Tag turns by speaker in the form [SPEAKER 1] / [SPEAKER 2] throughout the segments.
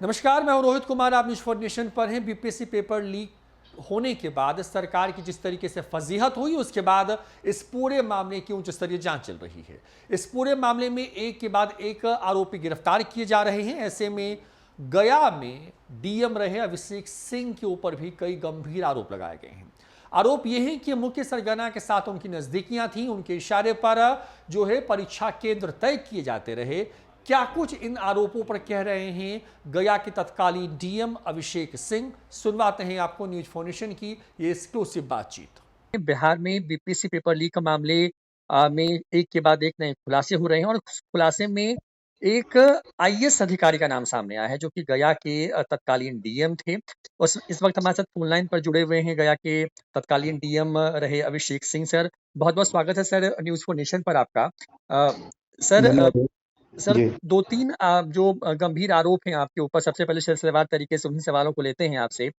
[SPEAKER 1] नमस्कार, मैं हूं रोहित कुमार। आप न्यूज़ फॉर नेशन पर हैं। बीपीएससी पेपर लीक होने के बाद सरकार की जिस तरीके से फजीहत हुई, उसके बाद इस पूरे मामले की उच्च स्तरीय जांच चल रही है। इस पूरे मामले में एक के बाद एक आरोपी गिरफ्तार किए जा रहे हैं। ऐसे में गया में डीएम रहे अभिषेक सिंह के ऊपर भी कई गंभीर आरोप लगाए गए हैं। आरोप यह है कि मुख्य सरगना के साथ उनकी नजदीकियां थी। उनके इशारे पर जो है परीक्षा केंद्र तय किए जाते रहे। क्या कुछ इन आरोपों पर कह रहे हैं गया के तत्कालीन डीएम अभिषेक सिंह? सुनवाते हैं आपको न्यूज फॉर नेशन की ये एक्सक्लूसिव बातचीत।
[SPEAKER 2] बिहार में बीपीएससी पेपर लीक का मामले में एक के बाद एक नए खुलासे हो रहे हैं और उस खुलासे में एक आईएएस अधिकारी का नाम सामने आया है जो कि गया के तत्कालीन डीएम थे। इस वक्त हमारे साथ फोन लाइन पर जुड़े हुए हैं गया के तत्कालीन डीएम रहे अभिषेक सिंह। सर, बहुत बहुत स्वागत है सर न्यूज फॉर नेशन पर आपका। अ, सर अ,
[SPEAKER 3] धन्यवाद
[SPEAKER 2] सर,
[SPEAKER 3] जी।
[SPEAKER 2] दो तीन जो गंभीर आरोप हैं आपके ऊपर, सबसे पहले सिलसिलेवार तरीके से उन्हीं सवालों को लेते हैं आपसे।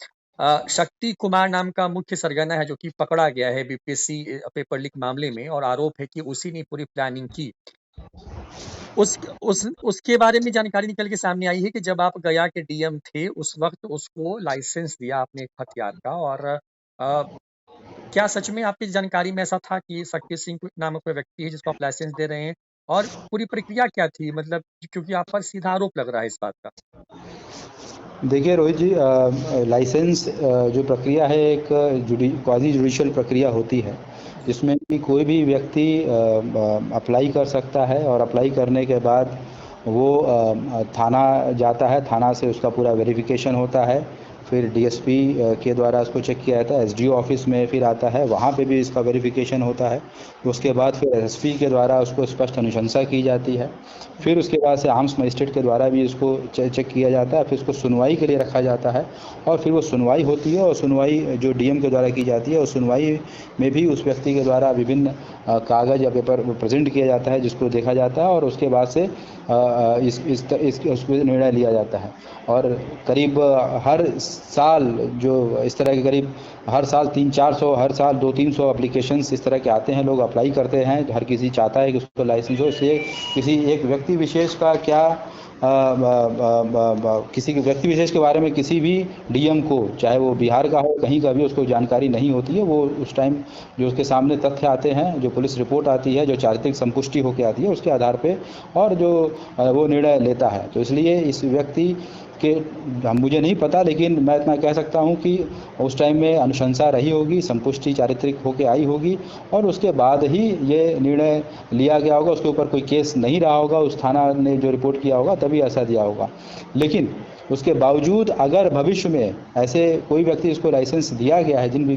[SPEAKER 2] शक्ति कुमार नाम का मुख्य सरगना है जो कि पकड़ा गया है बीपीएससी पेपर लीक मामले में, और आरोप है कि उसी ने पूरी प्लानिंग की। उसके बारे में जानकारी निकल के सामने आई है कि जब आप गया के डीएम थे उस वक्त उसको लाइसेंस दिया आपने एक हथियार का, और क्या सच में आपकी जानकारी में ऐसा था कि शक्ति सिंह नामक कोई व्यक्ति है जिसको आप लाइसेंस दे रहे हैं, और पूरी प्रक्रिया क्या थी? मतलब क्योंकि आप पर सीधा आरोप लग रहा है इस बात का।
[SPEAKER 3] देखिए रोहित जी, लाइसेंस जो प्रक्रिया है एक क्वाजी जुडिशियल प्रक्रिया होती है, जिसमें कि कोई भी व्यक्ति अप्लाई कर सकता है और अप्लाई करने के बाद वो थाना जाता है। थाना से उसका पूरा वेरिफिकेशन होता है, फिर डीएसपी के द्वारा उसको चेक किया जाता है। एसडीओ ऑफिस में फिर आता है, वहाँ पे भी इसका वेरिफिकेशन होता है। उसके बाद फिर एसएसपी के द्वारा उसको स्पष्ट अनुशंसा की जाती है। फिर उसके बाद से आर्म्स मजिस्ट्रेट के द्वारा भी इसको चेक किया जाता है। फिर उसको सुनवाई के लिए रखा जाता है और फिर वो सुनवाई होती है, और सुनवाई जो डीएम के द्वारा की जाती है, और सुनवाई में भी उस व्यक्ति के द्वारा विभिन्न कागज़ या पेपर प्रेजेंट किया जाता है, जिसको देखा जाता है, और उसके बाद से उस पर निर्णय लिया जाता है। और करीब हर साल जो इस तरह के करीब हर साल 300-400, हर साल 200-300 एप्लीकेशंस इस तरह के आते हैं, लोग अप्लाई करते हैं। हर किसी चाहता है कि उसको लाइसेंस हो। इसलिए किसी एक व्यक्ति विशेष का क्या किसी के व्यक्ति विशेष के बारे में किसी भी डीएम को, चाहे वो बिहार का हो कहीं का भी, उसको जानकारी नहीं होती है। वो उस टाइम जो उसके सामने तथ्य आते हैं, जो पुलिस रिपोर्ट आती है, जो चारित्रिक संपुष्टि होकर आती है, उसके आधार पे और जो वो निर्णय लेता है। तो इसलिए इस व्यक्ति के मुझे नहीं पता, लेकिन मैं इतना कह सकता हूँ कि उस टाइम में अनुशंसा रही होगी, संपुष्टि चारित्रिक होकर आई होगी, और उसके बाद ही ये निर्णय लिया गया होगा। उसके ऊपर कोई केस नहीं रहा होगा, उस थाना ने जो रिपोर्ट किया होगा तभी ऐसा दिया होगा। लेकिन उसके बावजूद अगर भविष्य में ऐसे कोई व्यक्ति इसको लाइसेंस दिया गया है जिन भी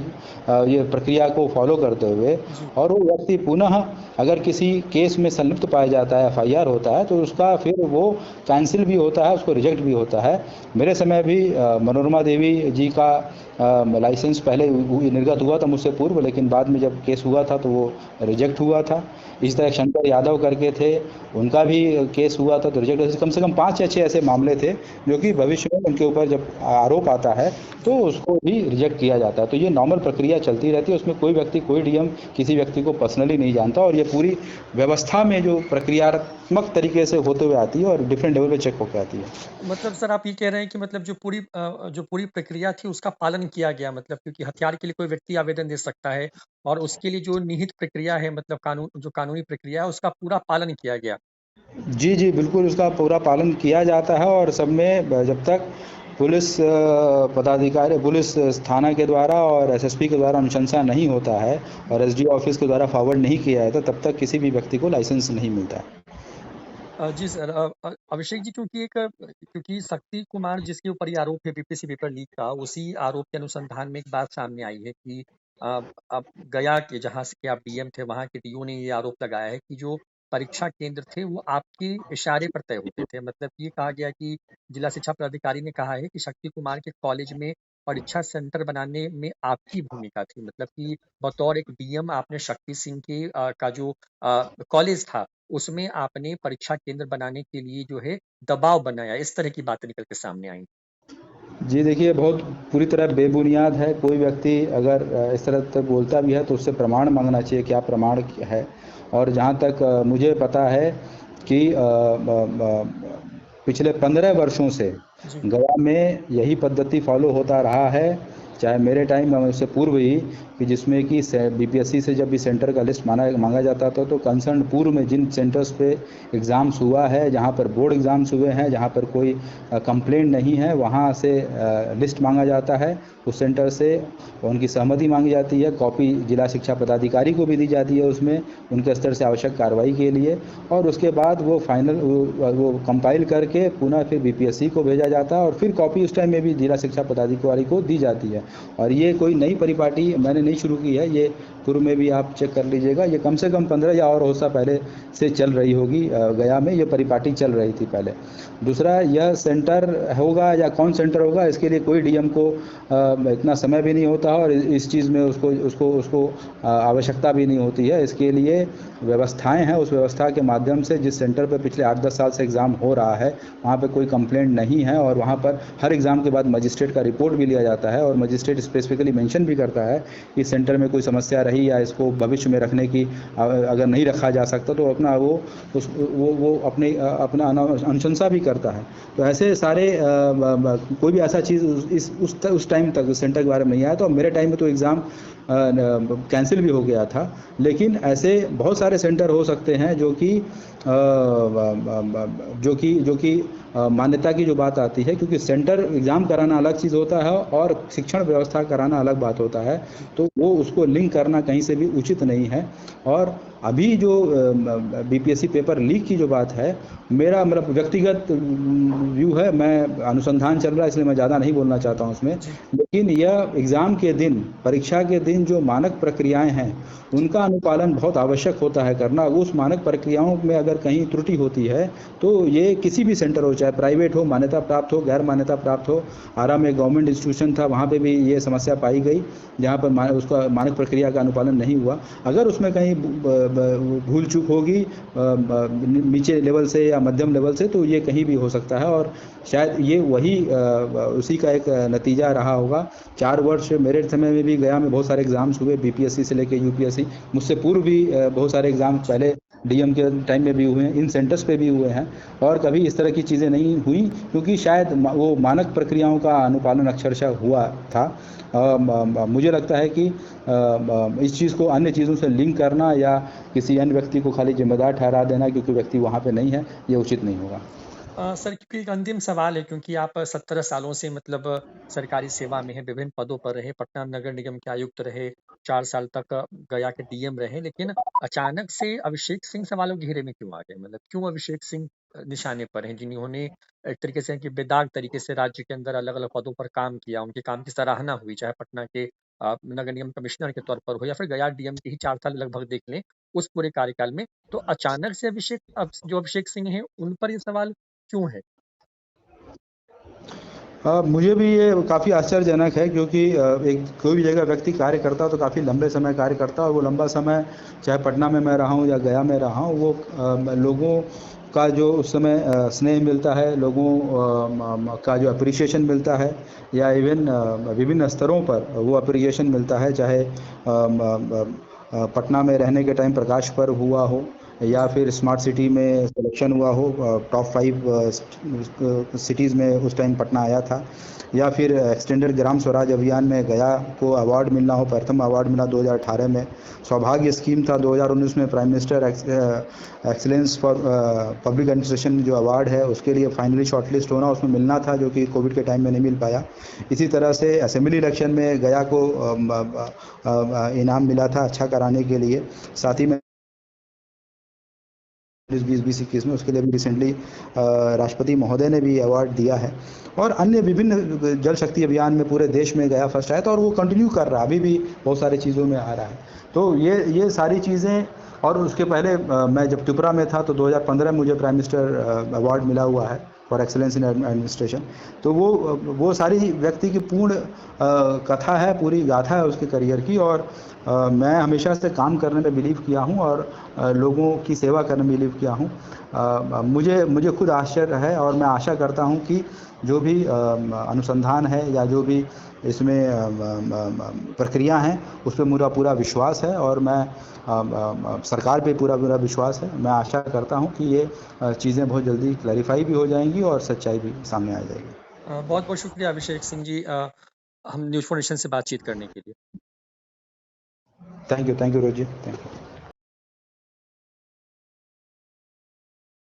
[SPEAKER 3] ये प्रक्रिया को फॉलो करते हुए, और वो व्यक्ति पुनः अगर किसी केस में संलिप्त पाया जाता है, एफआईआर होता है, तो उसका फिर वो कैंसिल भी होता है, उसको रिजेक्ट भी होता है। मेरे समय भी मनोरमा देवी जी का लाइसेंस पहले निर्गत हुआ था मुझसे पूर्व, लेकिन बाद में जब केस हुआ था तो वो रिजेक्ट हुआ था। इस तरह शंकर यादव करके थे, उनका भी केस हुआ था तो रिजेक्ट हुआ। कम से कम 5 या 6 ऐसे मामले थे जो कि भविष्य में उनके ऊपर जब आरोप आता है तो उसको भी रिजेक्ट किया जाता है। तो ये नॉर्मल प्रक्रिया चलती रहती है। उसमें कोई व्यक्ति, कोई डीएम किसी व्यक्ति को पर्सनली नहीं जानता, और ये पूरी व्यवस्था में जो प्रक्रियात्मक तरीके से होते हुए आती है और डिफरेंट लेवल पे चेक होकर आती है।
[SPEAKER 2] मतलब सर, आप ये कह रहे हैं कि मतलब जो पूरी प्रक्रिया थी उसका पालन किया गया, मतलब क्योंकि हथियार के लिए कोई व्यक्ति आवेदन दे सकता है, और उसके लिए जो निहित प्रक्रिया है, मतलब कानूनी प्रक्रिया है, उसका पूरा पालन किया गया।
[SPEAKER 3] जी, जी, बिल्कुल उसका पूरा पालन किया जाता है। और सब में जब तक पुलिस पदाधिकारी, पुलिस थाना के द्वारा और एसएसपी के द्वारा अनुशंसा नहीं होता है और एसडीओ ऑफिस के द्वारा फॉरवर्ड नहीं किया जाता, तब तक किसी भी व्यक्ति को लाइसेंस नहीं मिलता है।
[SPEAKER 2] जी सर, अभिषेक जी, क्योंकि शक्ति कुमार जिसके ऊपर ये आरोप है बीपीएससी पेपर लीक का, उसी आरोप के अनुसंधान में एक बात सामने आई है कि अब गया के जहाँ से के आप डीएम थे वहाँ के डीओ ने ये आरोप लगाया है कि जो परीक्षा केंद्र थे वो आपके इशारे पर तय होते थे। मतलब ये कहा गया कि जिला शिक्षा पदाधिकारी ने कहा है कि शक्ति कुमार के कॉलेज में परीक्षा सेंटर बनाने में आपकी भूमिका थी। मतलब कि बतौर एक डीएम आपने शक्ति सिंह के का जो कॉलेज था उसमें आपने परीक्षा केंद्र बनाने के लिए जो है दबाव बनाया। इस तरह की बातें निकल के सामने आई।
[SPEAKER 3] जी देखिए, बहुत पूरी तरह बेबुनियाद है। कोई व्यक्ति अगर इस तरह से बोलता भी है तो उससे प्रमाण मांगना चाहिए, क्या प्रमाण है। और जहाँ तक मुझे पता है कि पिछले 15 वर्षों से
[SPEAKER 2] जी।
[SPEAKER 3] गया में यही पद्धति फॉलो होता रहा है, चाहे मेरे टाइम में, उससे पूर्व ही, कि जिसमें कि बीपीएससी से जब भी सेंटर का लिस्ट मांगा जाता था तो कंसर्न पूर्व में जिन सेंटर्स पे एग्ज़ाम्स हुआ है, जहाँ पर बोर्ड एग्ज़ाम्स हुए हैं, जहाँ पर कोई कंप्लेंट नहीं है, वहाँ से लिस्ट मांगा जाता है, उस सेंटर से उनकी सहमति मांगी जाती है, कॉपी जिला शिक्षा पदाधिकारी को भी दी जाती है उसमें उनके स्तर से आवश्यक कार्रवाई के लिए, और उसके बाद वो फाइनल वो कंपाइल करके पुनः फिर बीपीएससी को भेजा जाता है और फिर कॉपी उस टाइम में भी जिला शिक्षा पदाधिकारी को दी जाती है। और ये कोई नई परिपाटी मैंने नहीं शुरू की है, ये पूर्व में भी आप चेक कर लीजिएगा, ये कम से कम 15 या और हो सा पहले से चल रही होगी। गया में ये परिपाटी चल रही थी पहले। दूसरा, यह सेंटर होगा या कौन सेंटर होगा, इसके लिए कोई डीएम को इतना समय भी नहीं होता और इस चीज़ में उसको आवश्यकता भी नहीं होती है। इसके लिए व्यवस्थाएं हैं, उस व्यवस्था के माध्यम से जिस सेंटर पर पिछले 8-10 साल से एग्ज़ाम हो रहा है वहाँ पर कोई कंप्लेंट नहीं है और वहाँ पर हर एग्ज़ाम के बाद मजिस्ट्रेट का रिपोर्ट भी लिया जाता है और मजिस्ट्रेट स्पेसिफिकली मेंशन भी करता है कि सेंटर में कोई समस्या रही या इसको भविष्य में रखने की अगर नहीं रखा जा सकता तो अपना वो अपना अनुशंसा भी करता है। तो ऐसे सारे कोई भी ऐसा चीज़ उस टाइम तक सेंटर के बारे में नहीं आया। तो मेरे टाइम में तो एग्ज़ाम कैंसिल भी हो गया था, लेकिन ऐसे बहुत सारे सेंटर हो सकते हैं जो कि मान्यता की जो बात आती है, क्योंकि सेंटर एग्ज़ाम कराना अलग चीज़ होता है और शिक्षण व्यवस्था कराना अलग बात होता है, तो वो उसको लिंक करना कहीं से भी उचित नहीं है। और अभी जो बीपीएससी पेपर लीक की जो बात है, मेरा मतलब व्यक्तिगत व्यू है, मैं अनुसंधान चल रहा है इसलिए मैं ज़्यादा नहीं बोलना चाहता हूँ उसमें, लेकिन यह एग्ज़ाम के दिन, परीक्षा के दिन जो मानक प्रक्रियाएं हैं उनका अनुपालन बहुत आवश्यक होता है करना। उस मानक प्रक्रियाओं में अगर कहीं त्रुटि होती है तो ये किसी भी सेंटर हो, चाहे प्राइवेट हो, मान्यता प्राप्त हो, गैर मान्यता प्राप्त हो। आरा में गवर्नमेंट इंस्टीट्यूशन था, वहाँ पे भी ये समस्या पाई गई जहाँ पर उसका मानक प्रक्रिया का अनुपालन नहीं हुआ। अगर उसमें कहीं भूल चूक होगी नीचे लेवल से या मध्यम लेवल से, तो ये कहीं भी हो सकता है और शायद ये वही उसी का एक नतीजा रहा होगा। 4 वर्ष मेरे समय में भी गया में बहुत सारे एग्ज़ाम्स हुए, बीपीएससी से लेकर यूपीएससी, मुझसे पूर्व भी बहुत सारे एग्ज़ाम पहले डीएम के टाइम में भी हुए हैं, इन सेंटर्स पे भी हुए हैं और कभी इस तरह की चीज़ें नहीं हुई क्योंकि शायद वो मानक प्रक्रियाओं का अनुपालन अक्षरशः हुआ था। मुझे लगता है कि इस चीज़ को अन्य चीज़ों से लिंक करना या किसी अन्य व्यक्ति को खाली जिम्मेदार ठहरा देना क्योंकि व्यक्ति वहाँ पे नहीं है, ये उचित नहीं होगा।
[SPEAKER 2] सर, क्योंकि एक अंतिम सवाल है, क्योंकि आप 17 सालों से मतलब सरकारी सेवा में हैं, विभिन्न पदों पर रहे, पटना नगर निगम के आयुक्त रहे, 4 साल तक गया के डीएम रहे, लेकिन अचानक से अभिषेक सिंह सवालों के घेरे में क्यों आ गए? मतलब क्यों अभिषेक सिंह निशाने पर हैं, जिन्होंने एक तरीके से कि बेदाग तरीके से राज्य के अंदर अलग अलग पदों पर काम किया, उनके काम की सराहना हुई, चाहे पटना के नगर निगम कमिश्नर के तौर पर हो या फिर गया डीएम के ही 4 साल लगभग देख लें उस पूरे कार्यकाल में। तो अचानक से अभिषेक सिंह हैं, उन पर ये सवाल क्यों है?
[SPEAKER 3] मुझे भी ये काफ़ी आश्चर्यजनक है क्योंकि एक कोई भी जगह व्यक्ति कार्य करता है तो काफ़ी लंबे समय कार्य करता है और वो लंबा समय चाहे पटना में मैं रहा हूँ या गया में रहा हूँ, वो लोगों का जो उस समय स्नेह मिलता है, लोगों का जो अप्रिसिएशन मिलता है या इवन विभिन्न स्तरों पर वो अप्रिसिएशन मिलता है, चाहे पटना में रहने के टाइम प्रकाश पर्व हुआ हो या फिर स्मार्ट सिटी में सिलेक्शन हुआ हो, टॉप 5 सिटीज़ में उस टाइम पटना आया था, या फिर एक्सटेंडेड ग्राम स्वराज अभियान में गया को अवार्ड मिलना हो, प्रथम अवार्ड मिला 2018 में, सौभाग्य स्कीम था 2019 में, prime minister excellence for public administration जो अवार्ड है उसके लिए फाइनली शॉर्टलिस्ट होना, उसमें मिलना था जो कि कोविड के टाइम में नहीं मिल पाया। इसी तरह से असेंबली इलेक्शन में गया को इनाम मिला था अच्छा कराने के लिए, साथ ही में 2020-21 में उसके लिए भी रिसेंटली राष्ट्रपति महोदय ने भी अवार्ड दिया है और अन्य विभिन्न जल शक्ति अभियान में पूरे देश में गया फर्स्ट आया था और वो कंटिन्यू कर रहा है, अभी भी बहुत सारी चीज़ों में आ रहा है। तो ये सारी चीज़ें, और उसके पहले मैं जब त्रिपुरा में था तो 2015 में मुझे प्राइम मिनिस्टर अवार्ड मिला हुआ है फॉर एक्सेलेंस इन एडमिनिस्ट्रेशन। तो वो सारी व्यक्ति की पूर्ण कथा है, पूरी गाथा है उसके करियर की और मैं हमेशा से काम करने में बिलीव किया हूँ और लोगों की सेवा करने में बिलीव किया हूँ। मुझे खुद आश्चर्य है और मैं आशा करता हूँ कि जो भी अनुसंधान है या जो भी इसमें प्रक्रिया हैं उस पर मेरा पूरा विश्वास है और मैं सरकार पे पूरा विश्वास है। मैं आशा करता हूँ कि ये चीज़ें बहुत जल्दी क्लैरिफाई भी हो जाएंगी और सच्चाई भी सामने आ जाएगी।
[SPEAKER 2] बहुत बहुत शुक्रिया अभिषेक सिंह जी, हम न्यूज़ फाउंडेशन से बातचीत करने के लिए।
[SPEAKER 3] थैंक यू रोजी, थैंक यू।